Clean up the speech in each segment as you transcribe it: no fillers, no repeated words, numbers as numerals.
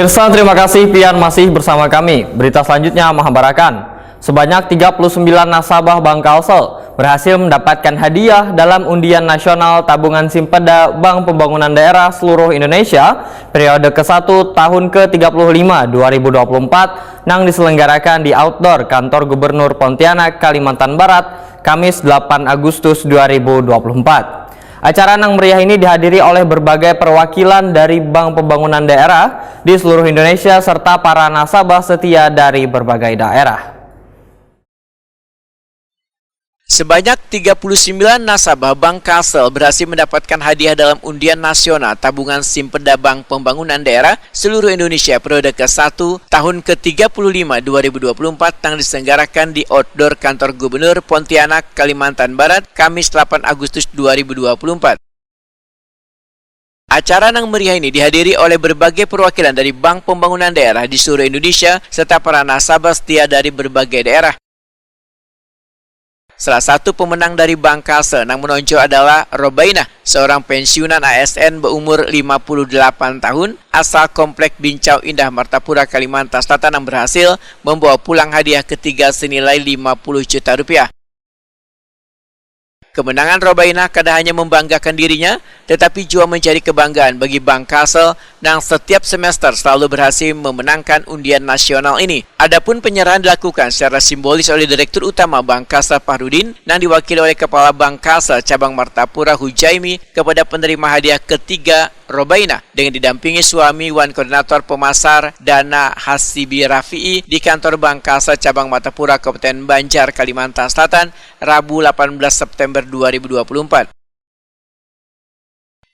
Pemirsa, terima kasih Pian masih bersama kami. Berita selanjutnya menghabarkan, sebanyak 39 nasabah Bank Kalsel berhasil mendapatkan hadiah dalam undian nasional tabungan Simpeda Bank Pembangunan Daerah seluruh Indonesia periode ke-1 tahun ke-35 2024 yang diselenggarakan di outdoor Kantor Gubernur Pontianak, Kalimantan Barat, Kamis 8 Agustus 2024. Acara yang meriah ini dihadiri oleh berbagai perwakilan dari Bank Pembangunan Daerah di seluruh Indonesia serta para nasabah setia dari berbagai daerah. Sebanyak 39 nasabah Bank Kalsel berhasil mendapatkan hadiah dalam undian nasional tabungan Simpeda Bank Pembangunan Daerah seluruh Indonesia periode ke-1 tahun ke-35 2024 yang diselenggarakan di outdoor Kantor Gubernur Pontianak, Kalimantan Barat, Kamis 8 Agustus 2024. Acara yang meriah ini dihadiri oleh berbagai perwakilan dari Bank Pembangunan Daerah di seluruh Indonesia serta para nasabah setia dari berbagai daerah. Salah satu pemenang dari Bank Kalsel yang menonjol adalah Robainah, seorang pensiunan ASN berumur 58 tahun, asal Komplek Bincau Indah Martapura, Kalimantan Selatan yang berhasil membawa pulang hadiah ketiga senilai 50 juta rupiah. Kemenangan Robainah kada hanya membanggakan dirinya, tetapi juga menjadi kebanggaan bagi Bank Kalsel yang setiap semester selalu berhasil memenangkan undian nasional ini. Adapun penyerahan dilakukan secara simbolis oleh Direktur Utama Bank Kalsel Fahrudin yang diwakili oleh Kepala Bank Kalsel Cabang Martapura Hujaimi kepada penerima hadiah ketiga Robainah dengan didampingi suami Wan Koordinator Pemasar Dana Hasibi Rafi'i di kantor Bank Kalsel Cabang Martapura Kabupaten Banjar, Kalimantan Selatan, Rabu 18 September 2024.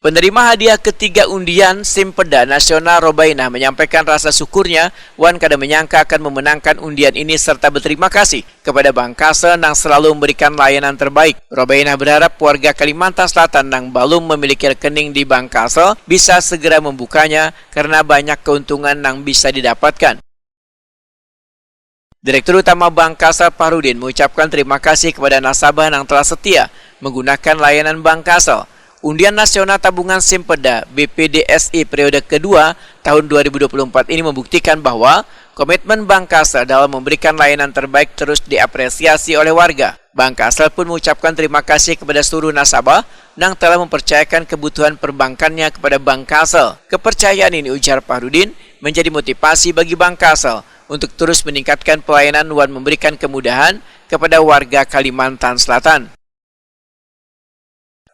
Penerima hadiah ketiga undian Simpeda Nasional Robainah menyampaikan rasa syukurnya Wan kada menyangka akan memenangkan undian ini serta berterima kasih kepada Bank Kalsel yang selalu memberikan layanan terbaik. Robainah berharap warga Kalimantan Selatan yang belum memiliki rekening di Bank Kalsel bisa segera membukanya karena banyak keuntungan yang bisa didapatkan. Direktur Utama Bank Kalsel Fahrudin mengucapkan terima kasih kepada nasabah yang telah setia menggunakan layanan Bank Kalsel. Undian Nasional Tabungan Simpeda BPDSI periode kedua tahun 2024 ini membuktikan bahwa komitmen Bank Kalsel dalam memberikan layanan terbaik terus diapresiasi oleh warga. Bank Kalsel pun mengucapkan terima kasih kepada seluruh nasabah yang telah mempercayakan kebutuhan perbankannya kepada Bank Kalsel. Kepercayaan ini, ujar Fahrudin, menjadi motivasi bagi Bank Kalsel untuk terus meningkatkan pelayanan dan memberikan kemudahan kepada warga Kalimantan Selatan.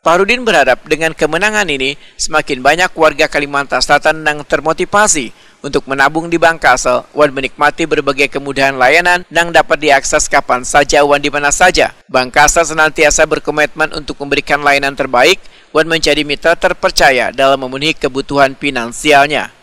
Fahrudin berharap dengan kemenangan ini semakin banyak warga Kalimantan Selatan yang termotivasi untuk menabung di Bank Kalsel dan menikmati berbagai kemudahan layanan yang dapat diakses kapan saja dan di mana saja. Bank Kalsel senantiasa berkomitmen untuk memberikan layanan terbaik dan menjadi mitra terpercaya dalam memenuhi kebutuhan finansialnya.